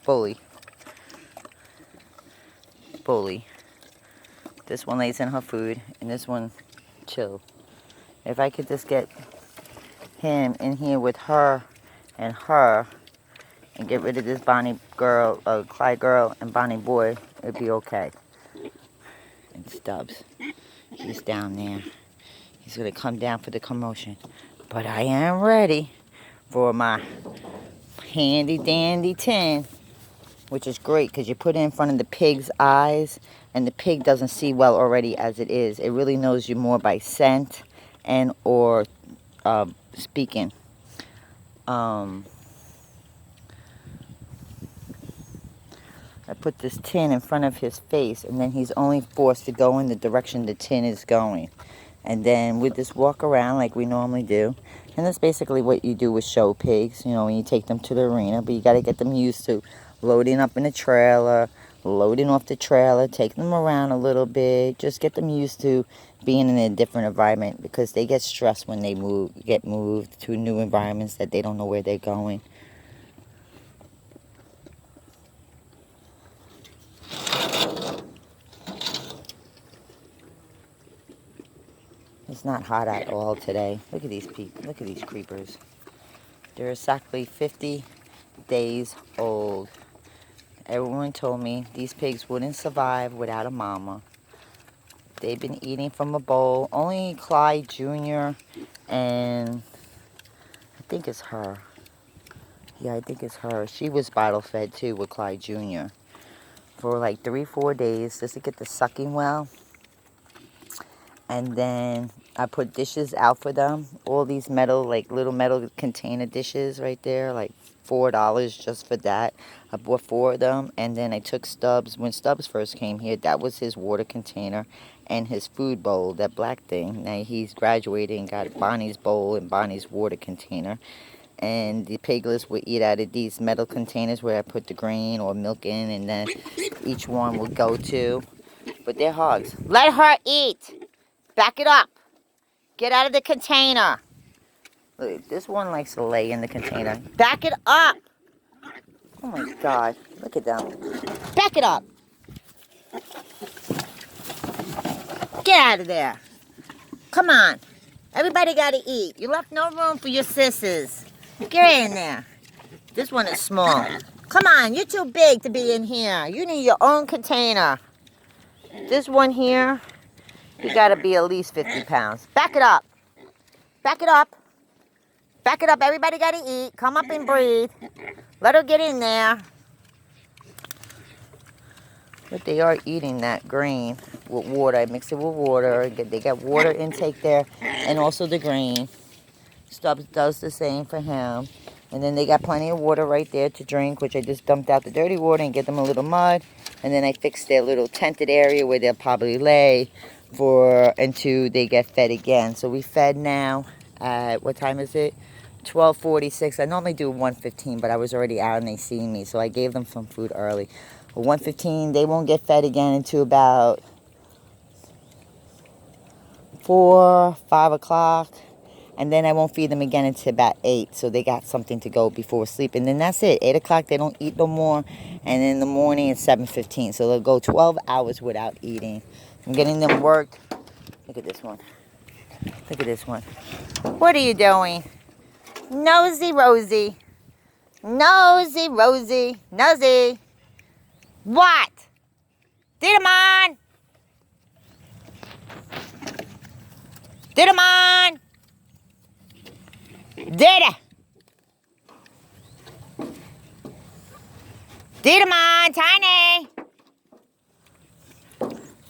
fully. This one lays in her food, and this one chill. If I could just get him in here with her, and get rid of this Bonnie girl, Clyde girl, and Bonnie boy, it'd be okay. And Stubbs, he's down there. He's gonna come down for the commotion. But I am ready for my handy dandy tin, which is great because you put it in front of the pig's eyes, and the pig doesn't see well already as it is. It really knows you more by scent and or speaking. I put this tin in front of his face, and then he's only forced to go in the direction the tin is going. And then we just walk around like we normally do. And that's basically what you do with show pigs, you know, when you take them to the arena. But you got to get them used to loading up in a trailer, loading off the trailer, taking them around a little bit. Just get them used to being in a different environment, because they get stressed when they get moved to new environments that they don't know where they're going. It's not hot at all today. Look at these people. Look at these creepers. They're exactly 50 days old. Everyone told me these pigs wouldn't survive without a mama. They've been eating from a bowl. Only Clyde Jr. and I think it's her. Yeah, I think it's her. She was bottle fed too with Clyde Jr. for like 3-4 days just to get the sucking well. And then I put dishes out for them. All these metal, like little metal container dishes right there, like $4 just for that. I bought 4 of them, and then I took Stubbs. When Stubbs first came here, that was his water container and his food bowl, that black thing. Now he's graduated and got Bonnie's bowl and Bonnie's water container. And the piglets would eat out of these metal containers where I put the grain or milk in, and then each one will go to. But they're hogs. Let her eat! Back it up. Get out of the container. Look, this one likes to lay in the container. Back it up. Oh my God. Look at them. Back it up. Get out of there. Come on. Everybody got to eat. You left no room for your sisters. Get in there. This one is small. Come on. You're too big to be in here. You need your own container. This one here, you gotta be at least 50 pounds. Back it up. Back it up. Back it up. Everybody gotta eat. Come up and breathe. Let her get in there. But they are eating that grain with water. I mix it with water. They got water intake there, and also the grain. Stubbs does the same for him. And then they got plenty of water right there to drink, which I just dumped out the dirty water and get them a little mud. And then I fixed their little tented area where they'll probably lay until they get fed again. So we fed now at, what time is it? 12:46. I normally do 1:15, but I was already out and they seen me, so I gave them some food early. 1:15, they won't get fed again until about 4, 5 o'clock. And then I won't feed them again until about 8, so they got something to go before sleep. And then that's it. 8 o'clock, they don't eat no more. And in the morning, it's 7:15. So they'll go 12 hours without eating. I'm getting them worked. Look at this one. Look at this one. What are you doing? Nosy Rosie. Nosy Rosie. Nosy. What? Didamon. Didamon. Didda. Didamon, Tiny.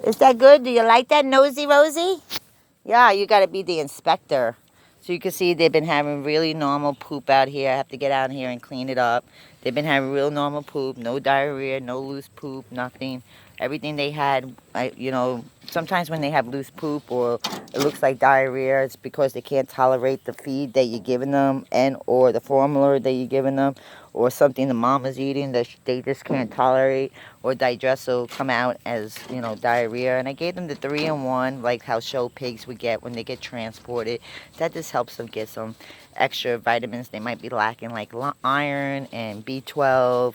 Is that good? Do you like that, Nosy Rosie? Yeah, you got to be the inspector. So you can see they've been having really normal poop out here. I have to get out here and clean it up. They've been having real normal poop, no diarrhea, no loose poop, nothing. Everything they had, sometimes when they have loose poop or it looks like diarrhea, it's because they can't tolerate the feed that you're giving them or the formula that you're giving them, or something the mom is eating that they just can't tolerate or digest, will come out as, diarrhea. And I gave them the 3-in-1, like how show pigs would get when they get transported. That just helps them get some extra vitamins they might be lacking, like iron and B12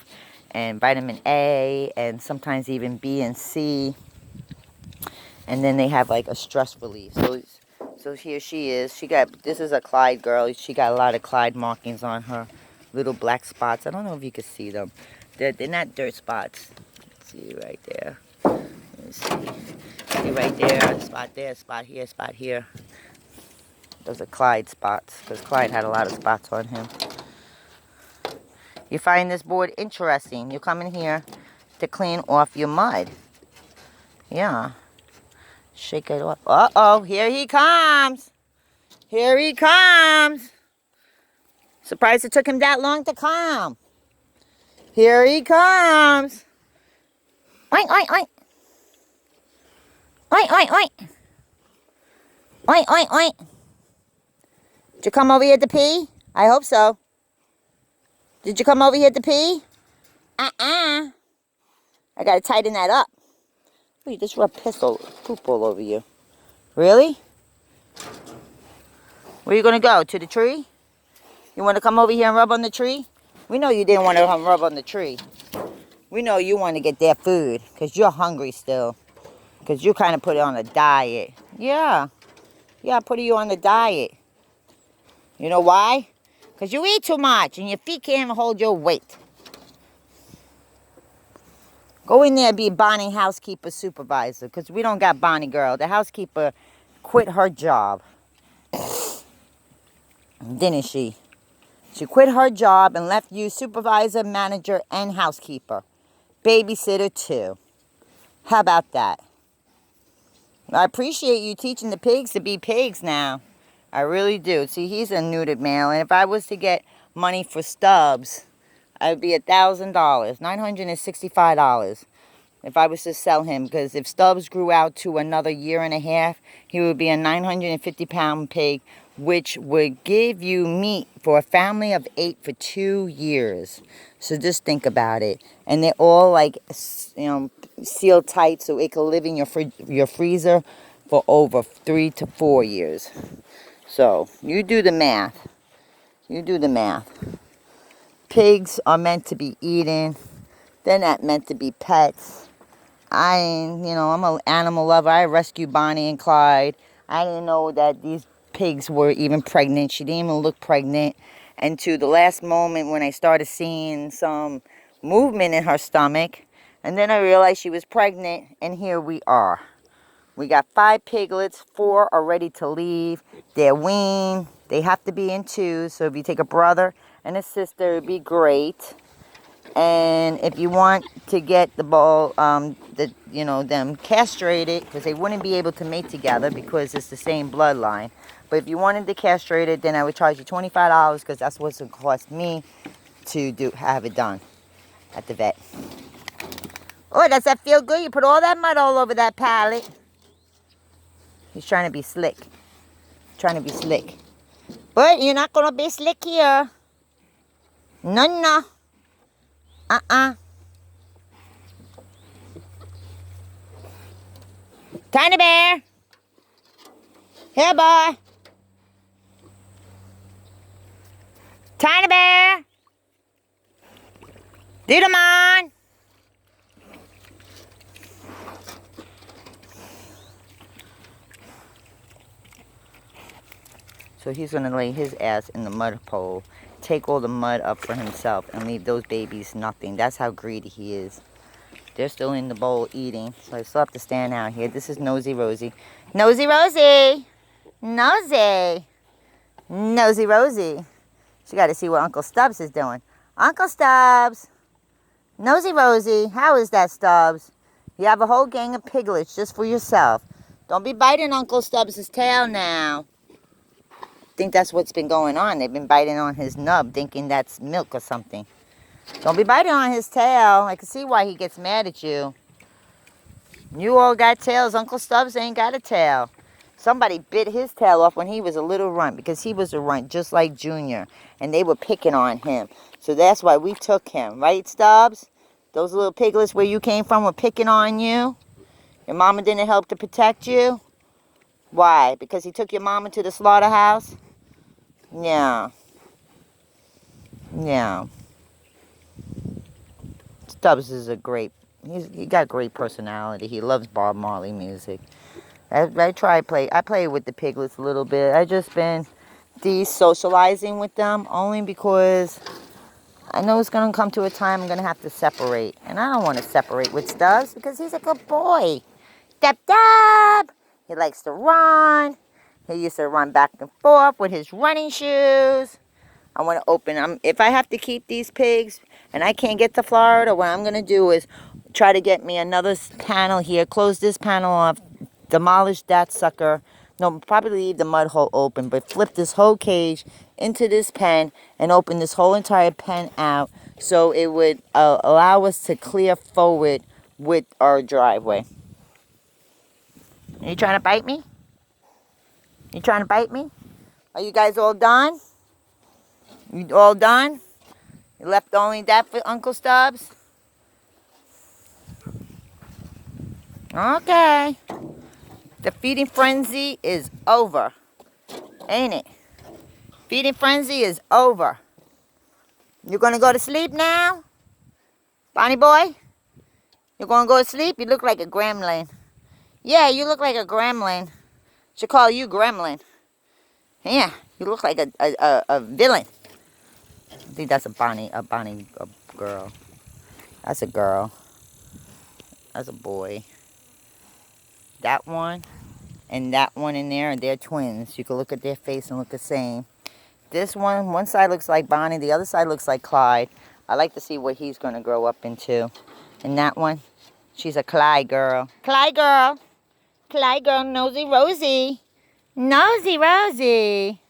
and vitamin A, and sometimes even B and C. And then they have like a stress relief. So here she is. This is a Clyde girl. She got a lot of Clyde markings on her. Little black spots. I don't know if you can see them. They're not dirt spots. See right there. Let's see. See right there, spot here. Those are Clyde spots, because Clyde had a lot of spots on him. You find this board interesting. You come in here to clean off your mud. Yeah. Shake it off. Uh-oh, here he comes. Here he comes. Surprised it took him that long to come. Here he comes. Oink, oink, oink. Oink, oink, oink. Oink, oink, oink. Did you come over here to pee? I hope so. Did you come over here to pee? I gotta tighten that up. Oh, you just rubbed poop all over you. Really? Where are you gonna go? To the tree? You wanna come over here and rub on the tree? We know you didn't want to come rub on the tree. We know you want to get their food because you're hungry still. Because you kind of put it on a diet. Yeah. Yeah, I put you on the diet. You know why? Because you eat too much and your feet can't even hold your weight. Go in there and be Bonnie housekeeper supervisor, because we don't got Bonnie girl. The housekeeper quit her job. Didn't she? She quit her job and left you supervisor, manager, and housekeeper. Babysitter too. How about that? I appreciate you teaching the pigs to be pigs now. I really do. See, he's a neutered male, and if I was to get money for Stubbs, I would be $1,000, $965, if I was to sell him. Because if Stubbs grew out to another year and a half, he would be a 950-pound pig, which would give you meat for a family of 8 for 2 years. So just think about it. And they're all like, sealed tight so it can live in your freezer for over 3 to 4 years. So you do the math. You do the math. Pigs are meant to be eaten. They're not meant to be pets. I'm an animal lover. I rescued Bonnie and Clyde. I didn't know that these pigs were even pregnant. She didn't even look pregnant. And to the last moment when I started seeing some movement in her stomach. And then I realized she was pregnant. And here we are. We got 5 piglets. 4 are ready to leave. They're weaned. They have to be in 2. So if you take a brother and a sister, it'd be great. And if you want to get the bull, them castrated, because they wouldn't be able to mate together because it's the same bloodline. But if you wanted to castrate it, then I would charge you $25, because that's what's going to cost me to have it done at the vet. Oh, does that feel good? You put all that mud all over that pallet. He's trying to be slick. Trying to be slick. But you're not going to be slick here. No. Tiny bear. Here, boy. Tiny bear. Didamon. So he's going to lay his ass in the mud hole, take all the mud up for himself, and leave those babies nothing. That's how greedy he is. They're still in the bowl eating, so I still have to stand out here. This is Nosy Rosie. Nosy Rosie! Nosy! Nosy Rosie. She got to see what Uncle Stubbs is doing. Uncle Stubbs! Nosy Rosie, how is that, Stubbs? You have a whole gang of piglets just for yourself. Don't be biting Uncle Stubbs' tail now. I think that's what's been going on. They've been biting on his nub, thinking that's milk or something. Don't be biting on his tail. I can see why he gets mad at you. You all got tails. Uncle Stubbs ain't got a tail. Somebody bit his tail off when he was a little runt, because he was a runt just like Junior, and they were picking on him. So that's why we took him. Right, Stubbs? Those little piglets where you came from were picking on you? Your mama didn't help to protect you? Why? Because he took your mama to the slaughterhouse? Yeah. Stubbs is he got great personality. He loves Bob Marley music. I play with the piglets a little bit. I just been de-socializing with them only because I know it's going to come to a time I'm going to have to separate. And I don't want to separate with Stubbs because he's a good boy. Dab dab! He likes to run. He used to run back and forth with his running shoes. I want to open them. If I have to keep these pigs and I can't get to Florida, what I'm going to do is try to get me another panel here, close this panel off, demolish that sucker. No, probably leave the mud hole open, but flip this whole cage into this pen and open this whole entire pen out so it would allow us to clear forward with our driveway. Are you trying to bite me? You trying to bite me? Are you guys all done? You all done? You left only that for Uncle Stubbs? Okay. The feeding frenzy is over. Ain't it? Feeding frenzy is over. You gonna go to sleep now? Bonnie boy? You gonna go to sleep? You look like a gremlin. Yeah, you look like a gremlin. Should call you gremlin. Yeah, you look like a villain. I think that's a girl. That's a girl. That's a boy. That one and that one in there, they're twins. You can look at their face and look the same. This one side looks like Bonnie, the other side looks like Clyde. I like to see what he's going to grow up into. And that one, she's a Clyde girl. Clyde girl. Clyde girl, nosy Rosie. Nosy Rosie.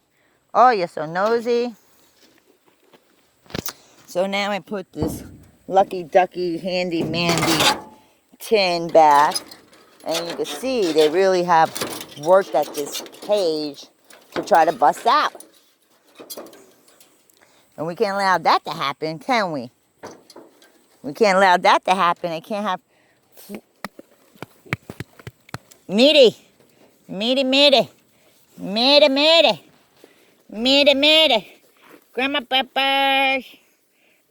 Oh, you're so nosy. So now I put this Lucky Ducky Handy Mandy tin back. And you can see they really have worked at this cage to try to bust out. And we can't allow that to happen, can we? We can't allow that to happen. I can't have... Meaty. Meaty, meaty. Meaty, meaty. Meaty, meaty. Grandma Peppers.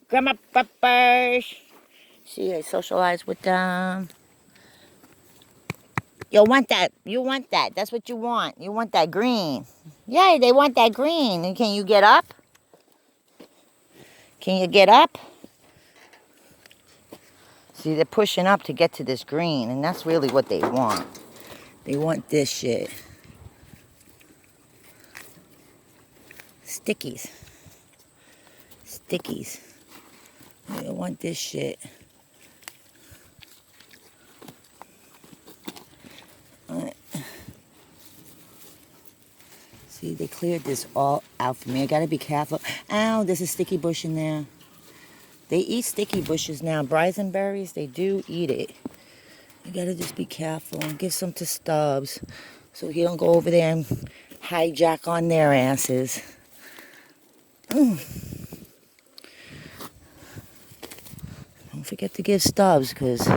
Grandma Peppers. See, I socialize with them. You want that. You want that. That's what you want. You want that green. Yeah, they want that green. And can you get up? Can you get up? See, they're pushing up to get to this green, and that's really what they want. They want this shit. Stickies. Stickies. They want this shit. See, they cleared this all out for me. I gotta be careful. Ow, there's a sticky bush in there. They eat sticky bushes now. Brisenberries, they do eat it. You gotta just be careful and give some to Stubbs so he don't go over there and hijack on their asses. Don't forget to give Stubbs because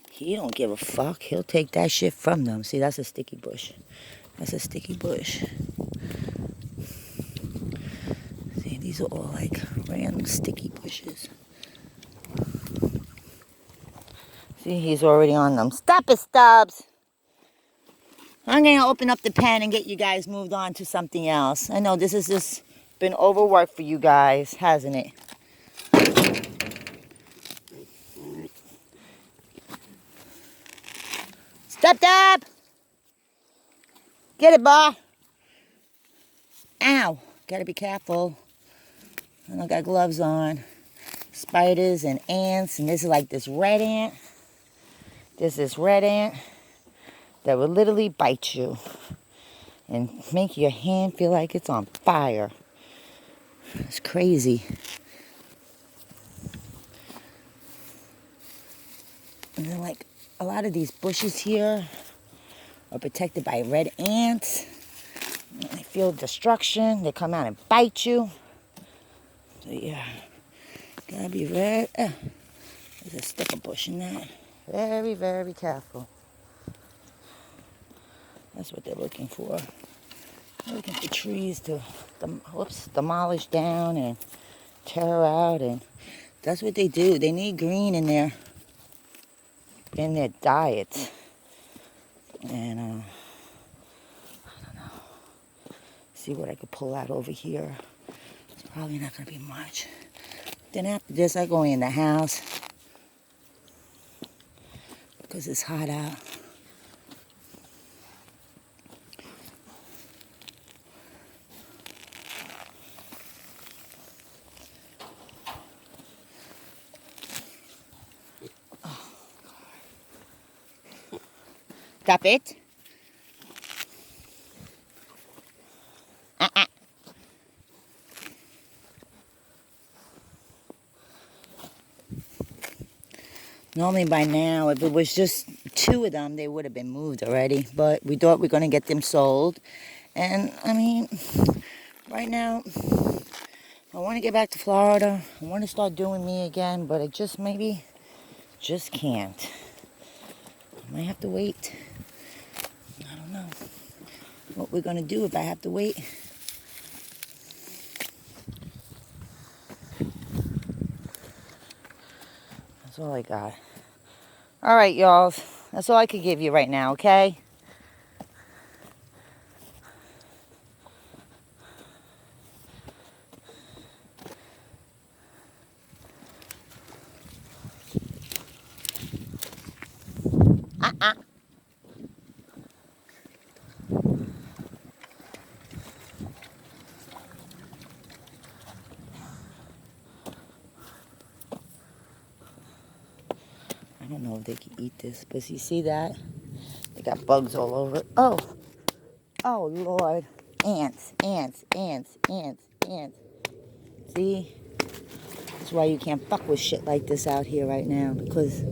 he don't give a fuck. He'll take that shit from them. See, that's a sticky bush. That's a sticky bush. See, these are all like random sticky bushes. See, he's already on them. Stop it, Stubbs. I'm going to open up the pen and get you guys moved on to something else. I know this has just been overworked for you guys, hasn't it? Stop, Dab! Get it, boy. Ow. Gotta be careful. I don't got gloves on. Spiders and ants, and this is like this red ant. There's this red ant that will literally bite you and make your hand feel like it's on fire. It's crazy. And then like a lot of these bushes here are protected by red ants. They feel destruction. They come out and bite you. So yeah, gotta be very, there's a sticker bush in there. Very, very careful. That's what they're looking for. They're looking for trees to, demolish down and tear out. And That's what they do. They need green in their diet. And I don't know. See what I could pull out over here. It's probably not gonna be much. Then after this, I go in the house because it's hot out. Stop it. Normally by now, if it was just 2 of them, they would have been moved already. But we thought we were going to get them sold. And, I mean, right now, I want to get back to Florida. I want to start doing me again, but I just can't. I might have to wait. I don't know what we're going to do if I have to wait. That's all I got. All right, y'all. That's all I could give you right now, okay? I don't know if they can eat this, but you see that? They got bugs all over it. Oh, Lord. Ants. See? That's why you can't fuck with shit like this out here right now, because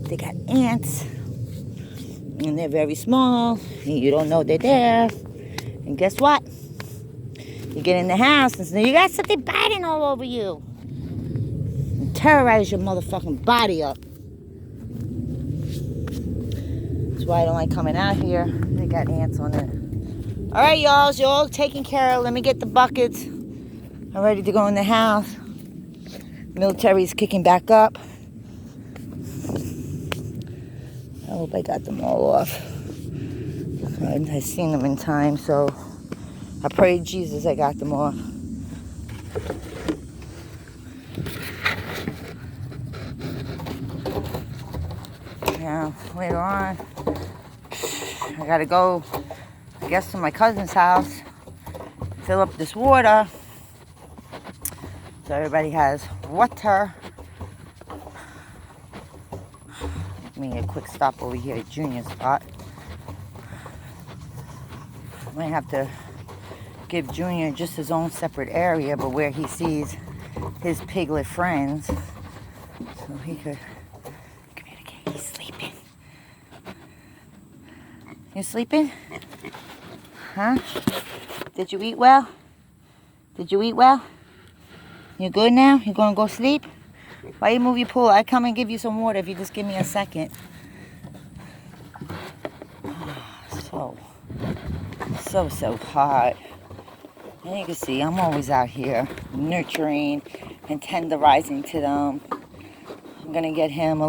they got ants, and they're very small, and you don't know they're there. And guess what? You get in the house, and you got something biting all over you. And terrorize your motherfucking body up. That's why I don't like coming out here. They got ants on it. All right, y'all. So you're all taken care of. Let me get the buckets. I'm ready to go in the house. Military's kicking back up. I hope I got them all off. I seen them in time, so I pray to Jesus I got them off. Now, later on, I gotta go, I guess, to my cousin's house, fill up this water, so everybody has water. Me a quick stop over here at Junior's spot. Might have to give Junior just his own separate area, but where he sees his piglet friends, so he could communicate. He's sleeping. You sleeping? Huh? Did you eat well? Did you eat well? You good now? You gonna go sleep? Why you move your pool? I come and give you some water if you just give me a second. So hot. And you can see I'm always out here nurturing and tenderizing to them. I'm gonna get him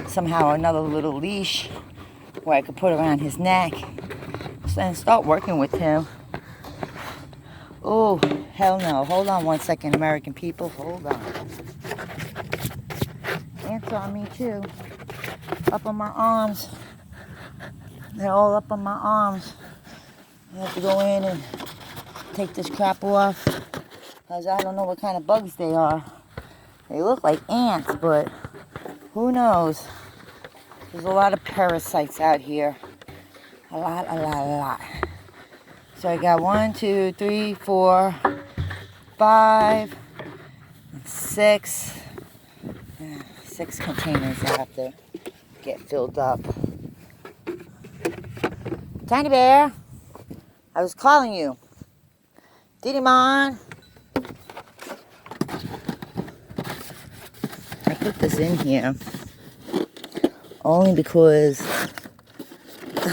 somehow another little leash where I could put around his neck and start working with him. Oh, hell no. Hold on one second, American people. Hold on. Ants on me too. Up on my arms. They're all up on my arms. I have to go in and take this crap off, because I don't know what kind of bugs they are. They look like ants, but who knows? There's a lot of parasites out here. A lot. So I got 1, 2, 3, 4, 5, 6. 6 containers I have to get filled up. Tiny Bear, I was calling you. Diddy-mon. I put this in here only because